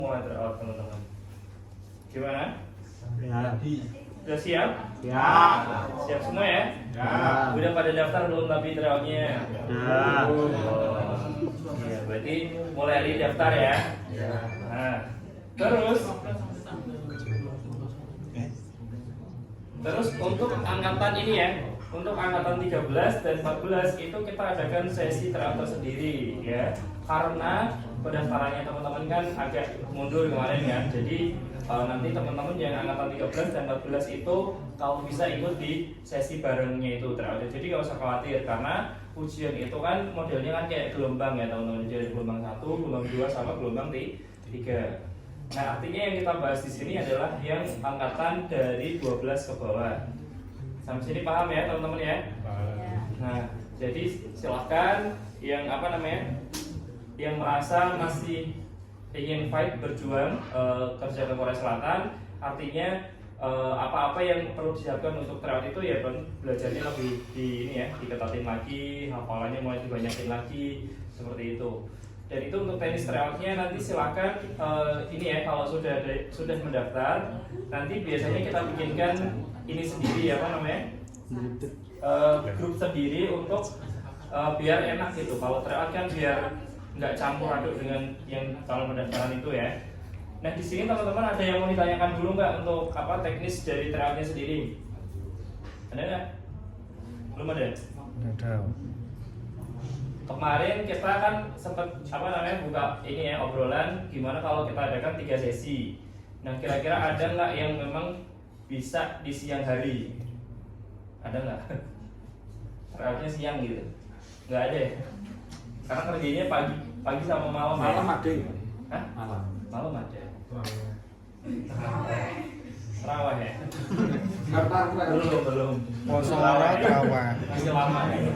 Mulai terawat teman-teman. Gimana? Ya. Sudah siap? Ya. Siap semua ya? Ya. Udah pada daftar belum tapi terawatnya? Ya. Oh, iya, berarti mulai hari daftar ya? Ya. Nah, terus untuk angkatan ini ya, untuk angkatan 13 dan 14 itu kita adakan sesi terawat tersendiri ya. Karena pendaftarannya teman-teman kan agak mundur kemarin kan. Jadi nanti teman-teman yang angkatan 13 dan 14 itu kalau bisa ikut di sesi barengnya itu terawat. Jadi nggak usah khawatir karena ujian itu kan modelnya kan kayak gelombang ya teman-teman. Jadi gelombang 1, gelombang 2 sama gelombang 3. Nah, artinya yang kita bahas di sini adalah yang angkatan dari 12 ke bawah. Sampai sini paham ya, teman-teman ya? Nah, jadi silahkan yang yang merasa masih ingin fight berjuang kerja ke Korea Selatan, artinya apa-apa yang perlu disiapkan untuk terawat itu ya belajarnya lebih diketatin lagi, hafalannya mulai dibanyakin lagi seperti itu. Dan itu untuk teknis terawatnya nanti silakan kalau sudah mendaftar nanti biasanya kita bikinkan ini sendiri grup sendiri untuk biar enak gitu. Kalau terawat kan biar nggak campur aduk dengan yang kalau pendaftaran itu ya. Nah di sini teman-teman ada yang mau ditanyakan dulu nggak untuk teknis dari terawatnya sendiri? Ada nggak? Belum ada? Ada. Kemarin kita kan sempat buka ini ya obrolan gimana kalau kita adakan 3 sesi. Nah kira-kira ada nggak yang memang bisa di siang hari? Ada nggak? Terawatnya siang gitu? Nggak ada ya? Karena kerjanya pagi sama malam. Malam ada. Hah? Malam ada. Terawih ya? Belum. Poso terawih. Masih lama ya.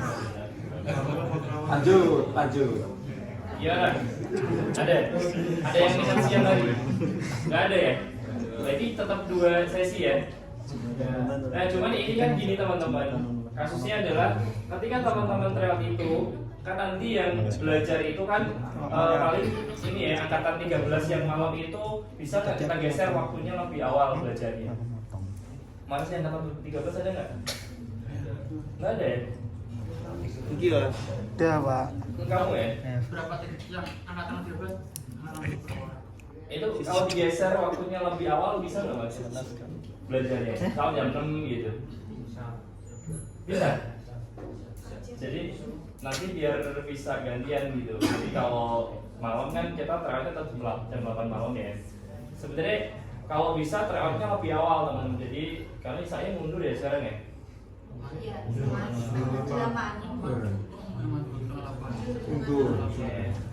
Lanjut. Iya kan? Ada yang minat siang lagi? Nggak ada ya? Berarti tetap 2 sesi ya? Nah cuman ini kan gini teman-teman, kasusnya adalah ketika teman-teman terawat itu kan nanti yang belajar itu kan paling ini ya angkatan 13 yang malam itu bisa kita geser waktunya lebih awal belajarnya. Mas yang angkatan 13 ada nggak? Nggak ada ya? Iya. Ada Pak. Kamu ya? Berapa yang angkatan 13? Itu kalau digeser waktunya lebih awal bisa nggak mas? Belajarnya? Kalau jam 6 gitu. Bisa? Jadi nanti biar bisa gantian gitu. Jadi kalau malam kan kita terawatnya tetap jam 8 malam ya. Sebenarnya kalau bisa terawatnya lebih awal teman-teman. Jadi karena saya mundur ya sekarang ya. Iya, jamaahnya mundur.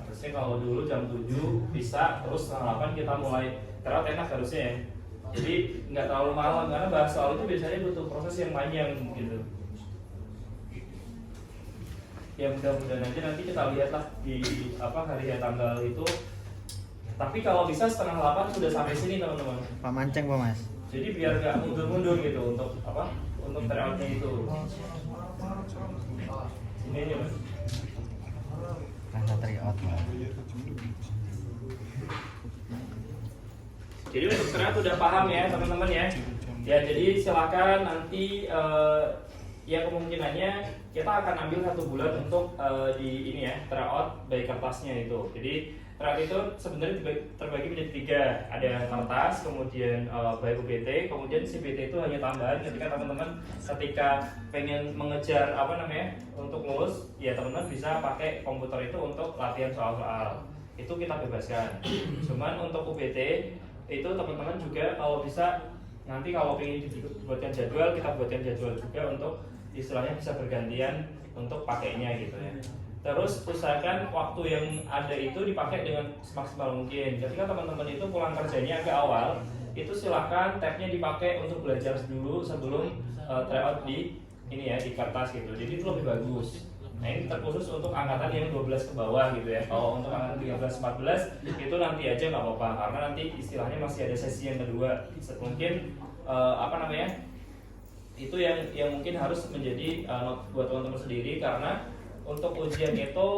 Harusnya kalau dulu jam 7 bisa, terus setengah 8 kita mulai terawat enak harusnya ya. Jadi nggak terlalu malam karena bahas soal itu biasanya butuh proses yang panjang gitu. Ya mudah-mudahan aja nanti kita lihatlah di hari tanggal itu. Tapi kalau bisa setengah 8 sudah sampai sini teman-teman. Pak Manceng Pak Mas. Jadi biar nggak mundur-mundur gitu untuk untuk terawatnya itu. Ini aja mas. Rasa teriot. Jadi untuk terawat udah paham ya teman-teman ya. Ya jadi silakan nanti ya kemungkinannya kita akan ambil 1 bulan untuk di ini ya terawat by kertasnya itu. Jadi terawat itu sebenarnya terbagi menjadi 3. Ada kertas, kemudian by UBT, kemudian CBT itu hanya tambahan ketika teman-teman pengen mengejar untuk lulus, ya teman-teman bisa pakai komputer itu untuk latihan soal-soal. Itu kita bebaskan. Cuman untuk UBT itu teman-teman juga kalau bisa nanti kalau ingin dibuatkan jadwal, kita buatkan jadwal juga untuk istilahnya bisa bergantian untuk pakainya gitu ya. Terus usahakan waktu yang ada itu dipakai dengan semaksimal mungkin. Ketika teman-teman itu pulang kerjanya agak awal, itu silahkan tabnya dipakai untuk belajar dulu sebelum tryout di kertas gitu. Jadi itu lebih bagus. Nah ini terkhusus untuk angkatan yang 12 ke bawah gitu ya. Kalau untuk angkatan 13-14 itu nanti aja nggak apa-apa karena nanti istilahnya masih ada sesi yang kedua. Mungkin itu yang mungkin harus menjadi buat teman-teman sendiri karena untuk ujian itu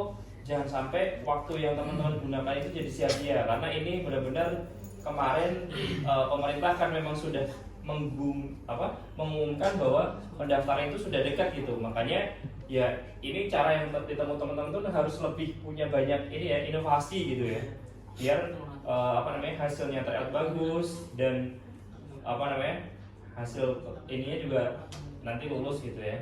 jangan sampai waktu yang teman-teman gunakan itu jadi sia-sia, karena ini benar-benar kemarin pemerintah kan memang sudah mengumumkan bahwa pendaftaran itu sudah dekat gitu. Makanya ya ini cara yang ditemu teman-teman tuh harus lebih punya banyak ini ya, inovasi gitu ya, biar hasilnya tryout bagus dan hasil ininya juga nanti lulus gitu ya.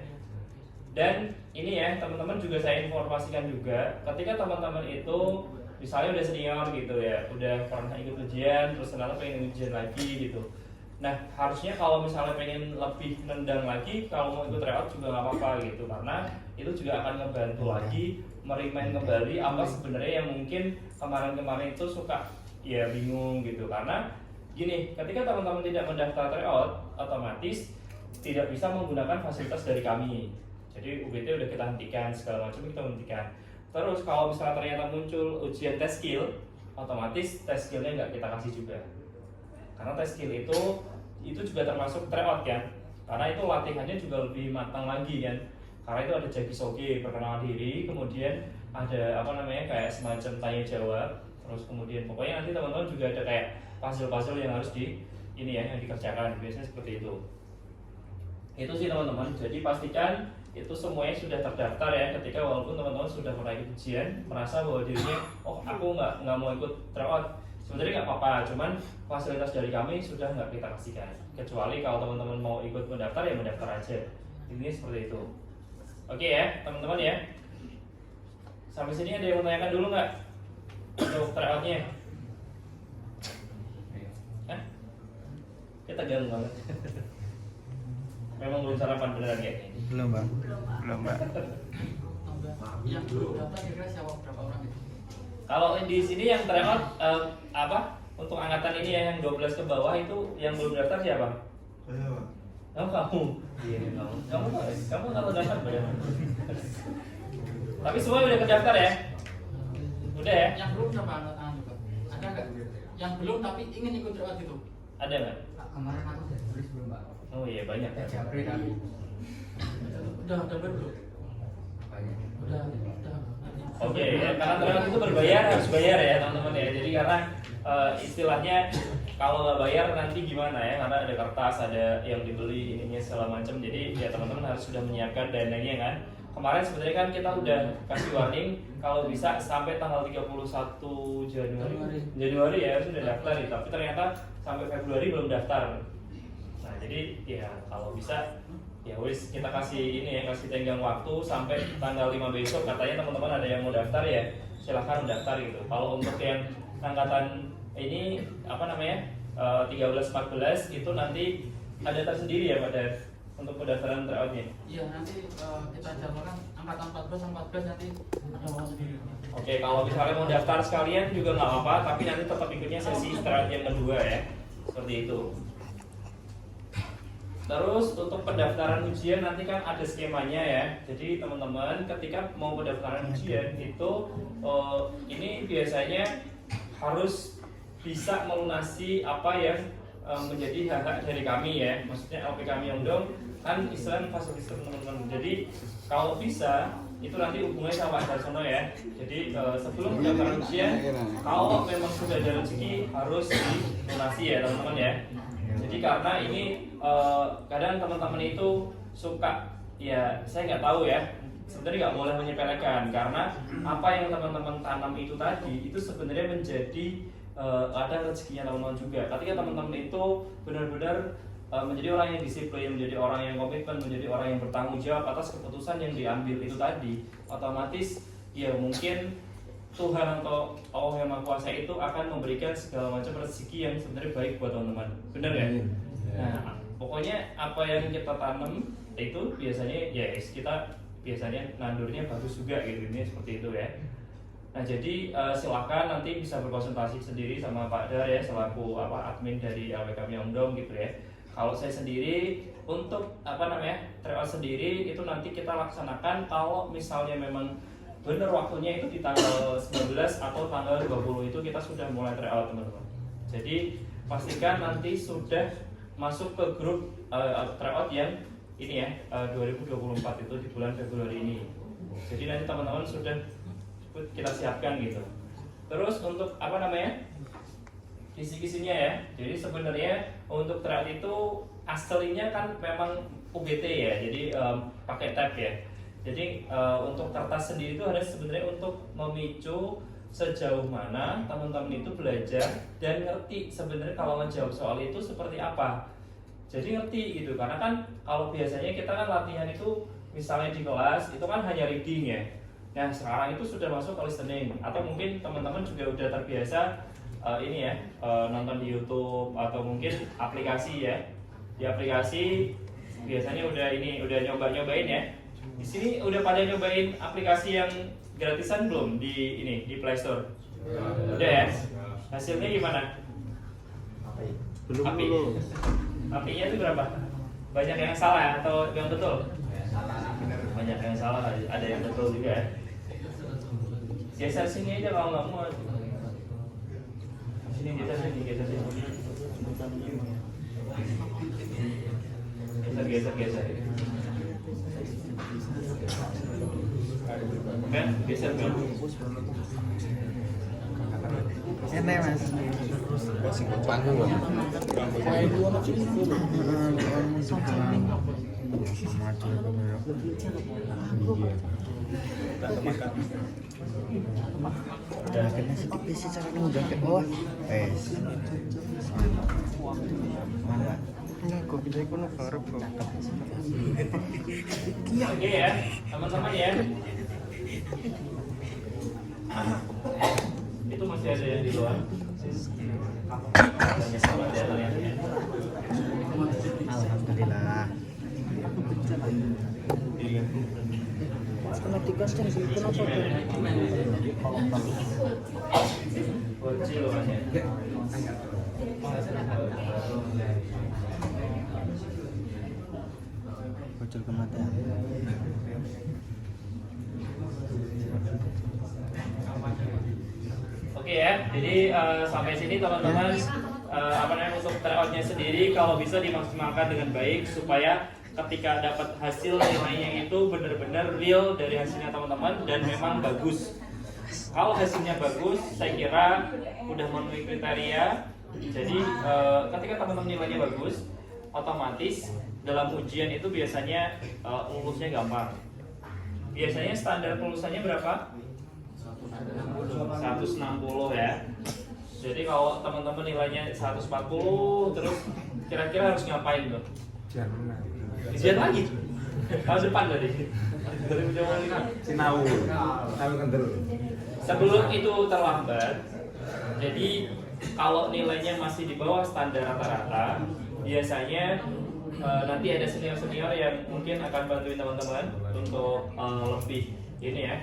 Dan ini ya teman-teman juga saya informasikan juga, ketika teman-teman itu misalnya udah senior gitu ya, udah pernah ikut ujian, terus ternyata pengen ujian lagi gitu. Nah harusnya kalau misalnya pengen lebih nendang lagi, kalau mau ikut tryout juga nggak apa-apa gitu, karena itu juga akan ngebantu lagi merimain kembali apa sebenarnya yang mungkin kemarin-kemarin itu suka ya bingung gitu. Karena gini, ketika teman-teman tidak mendaftar tryout, otomatis tidak bisa menggunakan fasilitas dari kami. Jadi UBT udah kita hentikan, segala macam kita hentikan. Terus kalau misalnya ternyata muncul ujian tes skill, otomatis tes skillnya nggak kita kasih juga. Karena tes skill itu juga termasuk tryout kan. Karena itu latihannya juga lebih matang lagi kan. Karena itu ada jagisoge, perkenalan diri, kemudian ada kayak semacam tanya jawab. Terus kemudian pokoknya nanti teman-teman juga ada kayak puzzle-puzzle yang harus yang dikerjakan. Biasanya seperti itu. Itu sih teman-teman. Jadi pastikan itu semuanya sudah terdaftar ya, ketika walaupun teman-teman sudah pernah ikut ujian, merasa bahwa dirinya aku nggak mau ikut tryout, sebenarnya nggak apa-apa, cuman fasilitas dari kami sudah nggak kita kasihkan, kecuali kalau teman-teman mau ikut mendaftar ya mendaftar aja. Ini seperti itu. Oke ya teman-teman ya, sampai sini ada yang mau tanyakan dulu nggak untuk tryoutnya? Kita tegang banget. Memang belum sarapan beneran kayaknya. Belum bang. Yang belum daftar kira-kira siapa, berapa orang itu? Kalau di sini yang tryout untuk angkatan ini ya, yang 12 ke bawah itu yang belum daftar siapa? Saya Pak. Oh kamu? Iya kamu kalau daftar berapa? Tapi semua udah terdaftar ya? Udah ya? Yang belum siapa angkat tangan juga? Ada nggak? Yang belum tapi ingin ikut tryout itu? Ada nggak? Kemarin aku sudah tulis belum Pak? Oh iya banyak ya. Japri tapi Udah belum? banyak. Udah. Oke, ya, karena tryout itu berbayar, harus bayar ya teman-teman ya. Jadi karena istilahnya kalau nggak bayar nanti gimana ya? Karena ada kertas, ada yang dibeli ininya segala macam. Jadi ya teman-teman harus sudah menyiapkan dananya kan. Kemarin sebenarnya kan kita udah kasih warning kalau bisa sampai tanggal 31 Januari ya sudah daftar ya. Tapi ternyata sampai Februari belum daftar. Nah jadi ya kalau bisa ya wis kita kasih kasih tenggang waktu sampai tanggal 5 besok, katanya teman-teman ada yang mau daftar ya silahkan daftar gitu. Kalau untuk yang angkatan ini 13-14 itu nanti ada tersendiri ya pada untuk pendaftaran tryoutnya. Iya nanti kita jadwalkan angkatan 14 nanti ada orang sendiri. Oke, kalau misalnya mau daftar sekalian juga nggak apa-apa, tapi nanti tetap ikutnya sesi tryout yang kedua ya, seperti itu. Terus untuk pendaftaran ujian nanti kan ada skemanya ya. Jadi teman-teman ketika mau pendaftaran ujian itu ini biasanya harus bisa melunasi apa yang menjadi hak-hak dari kami ya. Maksudnya LP kami yang dong kan Islam fasilitas teman-teman. Jadi kalau bisa itu nanti hubungannya sama Pak Darsono ya. Jadi sebelum pendaftaran ujian kalau memang sudah ada rezeki harus dilunasi ya teman-teman ya. Jadi karena ini kadang teman-teman itu suka ya saya nggak tahu ya, sebenarnya nggak boleh menyepelekan karena apa yang teman-teman tanam itu tadi itu sebenarnya menjadi ada rezekinya teman-teman juga. Ketika teman-teman itu benar-benar menjadi orang yang disiplin, menjadi orang yang komitmen, menjadi orang yang bertanggung jawab atas keputusan yang diambil itu tadi, otomatis ya mungkin Tuhan atau Allah yang Maha Kuasa itu akan memberikan segala macam rezeki yang sebenarnya baik buat teman-teman. Benar ya? Nah, pokoknya apa yang kita tanam itu biasanya ya kita biasanya nandurnya bagus juga gitu, ini seperti itu ya. Nah, jadi silakan nanti bisa berkonsultasi sendiri sama Pak Dar ya selaku admin dari LPK Myeongdong gitu ya. Kalau saya sendiri untuk tryout sendiri itu nanti kita laksanakan kalau misalnya memang benar waktunya itu di tanggal 19 atau tanggal 20 itu kita sudah mulai tryout teman-teman. Jadi pastikan nanti sudah masuk ke grup tryout yang ini ya 2024 itu di bulan Februari ini. Jadi nanti teman-teman sudah kita siapkan gitu. Terus untuk apa namanya, kisi-kisinya ya. Jadi sebenarnya untuk tryout itu aslinya kan memang UGT ya, jadi pakai tab ya. Jadi untuk kertas sendiri itu harus sebenarnya untuk memicu sejauh mana teman-teman itu belajar dan ngerti sebenarnya kalau menjawab soal itu seperti apa. Jadi ngerti gitu, karena kan kalau biasanya kita kan latihan itu misalnya di kelas itu kan hanya reading ya. Nah sekarang itu sudah masuk ke listening, atau mungkin teman-teman juga udah terbiasa ini ya, nonton di YouTube atau mungkin aplikasi ya. Di aplikasi biasanya udah nyobain ya. Di sini udah pada nyobain aplikasi yang gratisan belum di Play Store? Udah ya? Hasilnya gimana? Api. Apinya itu berapa? Banyak yang salah atau yang betul? Banyak yang salah, ada yang betul juga ya. Geser sini aja kalau nggak mau. Sini geser sini. Geser. Kan geser kan? Enak mas. Panggung loh. Akhirnya sedikit sih cara udah ke bawah. Mana? Enggak, kok kita ikut baru Oke ya, teman-teman ya. Itu masih ada yang di luar. Alhamdulillah. Kecil mas ya. Bocor ke mata. Oke ya, jadi sampai sini teman-teman untuk tryoutnya sendiri kalau bisa dimaksimalkan dengan baik supaya ketika dapat hasil nilainya itu benar-benar real dari hasilnya teman-teman dan memang bagus. Kalau hasilnya bagus, saya kira udah memenuhi kriteria. Jadi ketika teman-teman nilainya bagus, otomatis dalam ujian itu biasanya lulusnya gampang. Biasanya standar kelulusannya berapa? 160 ya. Jadi kalau teman-teman nilainya 140, terus kira-kira harus ngapain tuh? Ujian lagi? Tahun depan tadi? 2025? Sinau kental. Sebelum itu terlambat, jadi kalau nilainya masih di bawah standar rata-rata, biasanya nanti ada senior-senior yang mungkin akan bantuin teman-teman untuk lebih ini ya.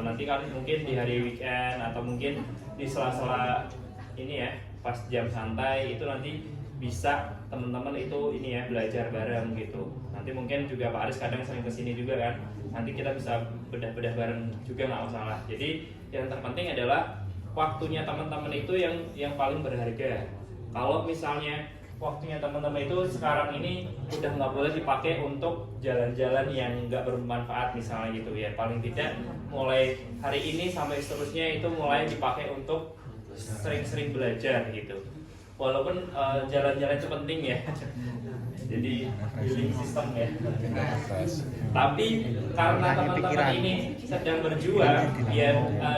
Nanti kan mungkin di hari weekend atau mungkin di sela-sela ini ya, pas jam santai itu nanti bisa teman-teman itu ini ya belajar bareng gitu. Nanti mungkin juga Pak Aris kadang sering kesini juga kan. Nanti kita bisa bedah-bedah bareng juga nggak masalah. Jadi yang terpenting adalah waktunya teman-teman itu yang paling berharga. Kalau misalnya waktunya teman-teman itu sekarang ini udah nggak boleh dipakai untuk jalan-jalan yang nggak bermanfaat misalnya gitu ya. Paling tidak mulai hari ini sampai seterusnya itu mulai dipakai untuk sering-sering belajar gitu. Walaupun jalan-jalan itu penting ya. Jadi healing system ya. Tapi karena teman-teman ini sedang berjuang, ya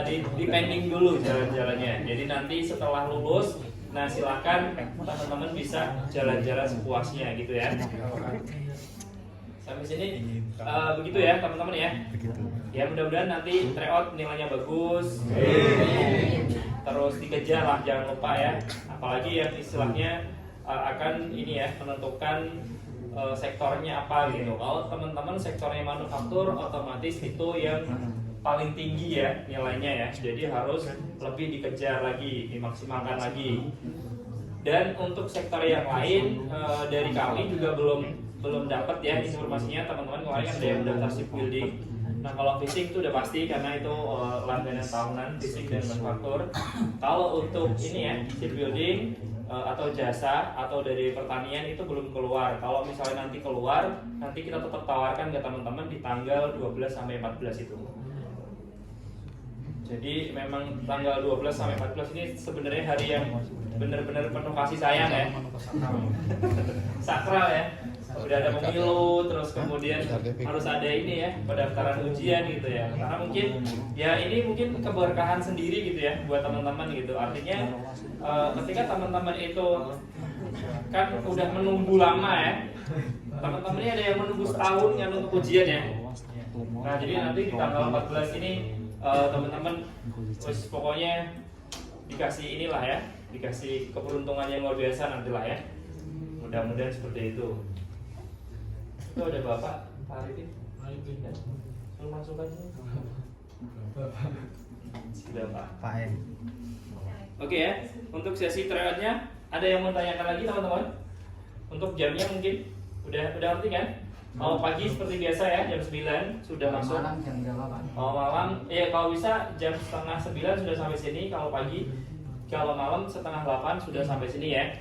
di pending dulu jalan-jalannya. Jadi nanti setelah lulus, nah silakan teman-teman bisa jalan-jalan sepuasnya gitu ya. Sampai sini begitu ya teman-teman ya. Ya mudah-mudahan nanti tryout nilainya bagus. Terus dikejar lah, jangan lupa ya. Apalagi yang istilahnya akan ini ya menentukan sektornya apa gitu. Kalau teman-teman sektornya manufaktur, otomatis itu yang paling tinggi ya nilainya ya. Jadi harus lebih dikejar lagi, dimaksimalkan lagi. Dan untuk sektor yang lain dari kami juga belum dapat ya informasinya. Teman-teman kemarin kan ada yang daftar shipbuilding. Nah kalau fisik itu udah pasti karena itu langganan tahunan fisik dan manufaktur. Kalau untuk ini ya shipbuilding atau jasa atau dari pertanian itu belum keluar. Kalau misalnya nanti keluar, nanti kita tetap tawarkan ke teman-teman di tanggal 12 sampai 14 itu. Jadi memang tanggal 12 sampai 14 ini sebenarnya hari yang benar-benar penuh kasih sayang ya. Sakral ya. Udah ada pemilu, terus kemudian harus ada ini ya, pendaftaran ujian gitu ya. Karena mungkin ya ini mungkin keberkahan sendiri gitu ya buat teman-teman gitu. Artinya ketika teman-teman itu kan udah menunggu lama ya. Teman-teman ini ada yang menunggu setahun kan untuk ujian ya. Nah, jadi nanti di tanggal 14 ini teman-teman pokoknya dikasih inilah ya, dikasih keberuntungan yang luar biasa nantilah ya. Mudah-mudahan seperti itu. Itu ada Bapak Pak Arifin. Ya. Suruh masuk aja. Sudah Pak. Pak M. Oke ya, untuk sesi tryout-nya ada yang mau tanyakan lagi teman-teman? Untuk jamnya mungkin udah ngerti kan? Mau pagi seperti biasa ya, jam 9 sudah masuk. Malam jam berapa Pak? Kalau malam, ya kalau bisa jam setengah 9 sudah sampai sini. Kalau pagi, kalau malam setengah 8 sudah sampai sini ya.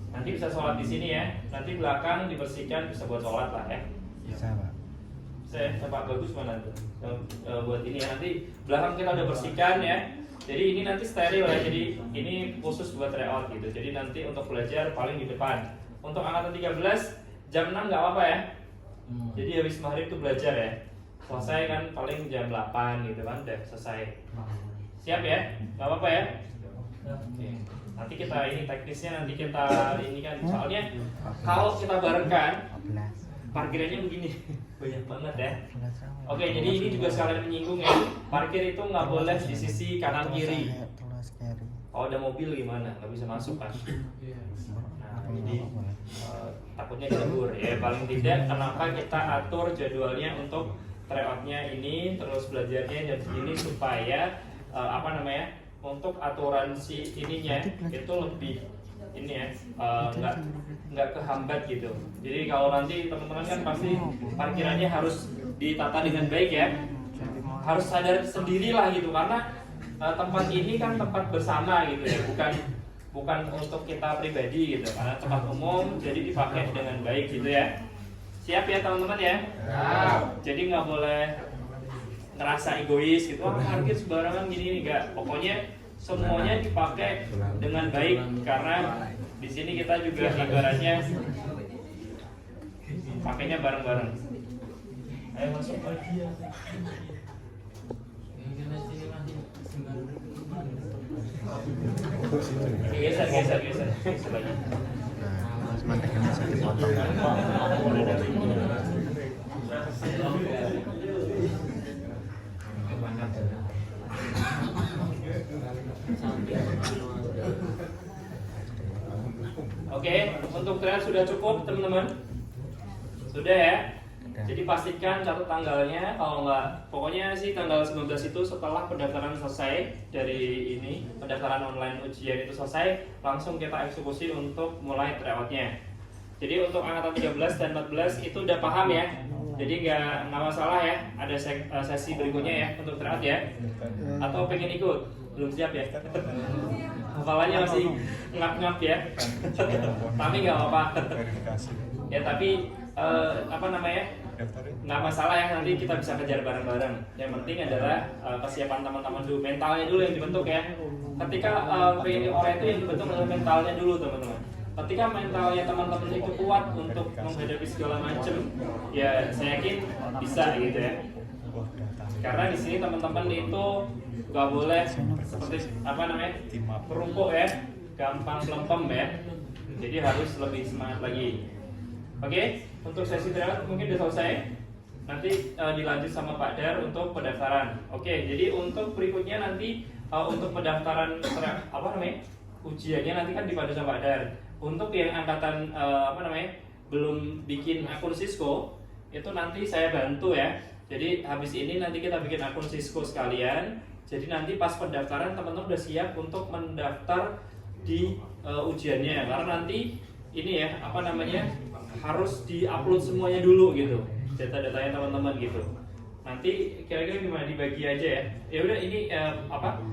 Nanti bisa sholat di sini ya. Nanti belakang dibersihkan bisa buat sholat lah ya. Bisa Pak. Saya tempat bagus mana tuh? Buat ini ya. Nanti belakang kita udah bersihkan ya. Jadi ini nanti steril ya. Jadi ini khusus buat tryout gitu. Jadi nanti untuk belajar paling di depan. Untuk angkatan 13 jam 6 nggak apa-apa ya. Jadi habis maghrib tuh belajar ya. Selesai kan paling jam 8 gitu kan udah selesai. Siap ya? Nggak apa-apa ya? Oke. Nanti kita ini teknisnya nanti kita ini kan soalnya kalau kita barengkan 14. parkirannya begini banyak banget ya. Oke, jadi ini juga sekalian menyinggung ya. Parkir itu nggak boleh di sisi kanan kiri. Kalau ada mobil gimana? Nggak bisa masuk kan? Nah, jadi takutnya kabur ya. Paling tidak kenapa kita atur jadwalnya untuk tryout-nya ini, terus belajarnya jam segini supaya untuk aturan si ininya itu lebih ini ya, nggak kehambat gitu. Jadi kalau nanti teman-teman kan pasti parkirannya harus ditata dengan baik ya, harus sadar sendirilah gitu karena tempat ini kan tempat bersama gitu ya, bukan untuk kita pribadi gitu, karena tempat umum jadi dipakai dengan baik gitu ya. Siap ya teman-teman ya? Jadi nggak boleh ngerasa egois gitu, parkir sembarangan gini enggak. Pokoknya semuanya dipakai dengan baik karena di sini kita juga ibaratnya pakainya bareng-bareng. Ayo masuk lagi ya. Geser lagi. Mas mantekannya saya dipotong. Oke, untuk tryout sudah cukup teman-teman? Sudah ya? Jadi pastikan catat tanggalnya, kalau nggak, pokoknya sih tanggal 19 itu setelah pendaftaran selesai dari ini, pendaftaran online ujian itu selesai, langsung kita eksekusi untuk mulai tryoutnya. Jadi untuk angkatan 13 dan 14 itu udah paham ya, jadi nggak masalah ya, ada sesi berikutnya ya untuk tryout ya. Atau pengen ikut? Belum siap ya? Hafalannya masih ngap-ngap ya, tapi nggak apa-apa. Ya tapi nggak masalah ya, nanti kita bisa kejar bareng-bareng. Yang penting adalah kesiapan teman-teman dulu, mentalnya dulu yang dibentuk ya. Ketika pengen orang itu yang dibentuk adalah mentalnya dulu teman-teman. Ketika mentalnya teman-teman itu kuat untuk menghadapi segala macam, ya saya yakin bisa gitu ya. Karena di sini teman-teman itu nggak boleh seperti merumpuk ya, gampang pelempem ya. Jadi harus lebih semangat lagi. Oke, untuk sesi tryout mungkin sudah selesai. Nanti dilanjut sama Pak Dar untuk pendaftaran. Oke, jadi untuk berikutnya nanti untuk pendaftaran ujiannya nanti kan dipandu sama Pak Dar. Untuk yang angkatan belum bikin akun Cisco, itu nanti saya bantu ya. Jadi habis ini nanti kita bikin akun Cisco sekalian. Jadi nanti pas pendaftaran teman-teman udah siap untuk mendaftar di ujiannya. Karena nanti ini ya harus diupload semuanya dulu gitu, data-datanya teman-teman gitu. Nanti kira-kira gimana, dibagi aja ya. Ya udah ini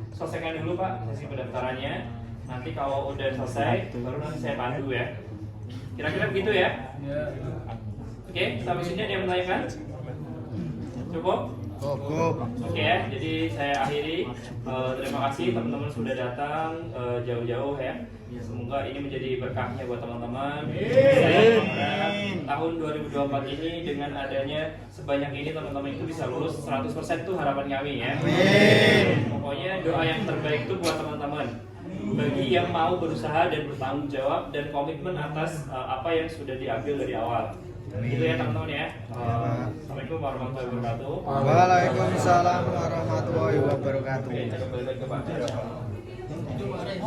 selesaikan dulu Pak sesi pendaftarannya. Nanti kalau udah selesai baru nanti saya pandu ya. Kira-kira begitu ya. Oke, sampai sini ada yang menanyakan? Cukup? Oke ya, jadi saya akhiri. Terima kasih teman-teman sudah datang jauh-jauh ya. Semoga ini menjadi berkahnya buat teman-teman. Saya berharap tahun 2024 ini dengan adanya sebanyak ini teman-teman itu bisa lulus 100% tuh harapan kami ya. Pokoknya doa yang terbaik itu buat teman-teman. Bagi yang mau berusaha dan bertanggung jawab dan komitmen atas apa yang sudah diambil dari awal. Gitu ya teman-teman ya. Assalamualaikum warahmatullahi wabarakatuh. Waalaikumsalam warahmatullahi wabarakatuh. Oke, kita kembali lagi ke Pak. Itu Pak Rey.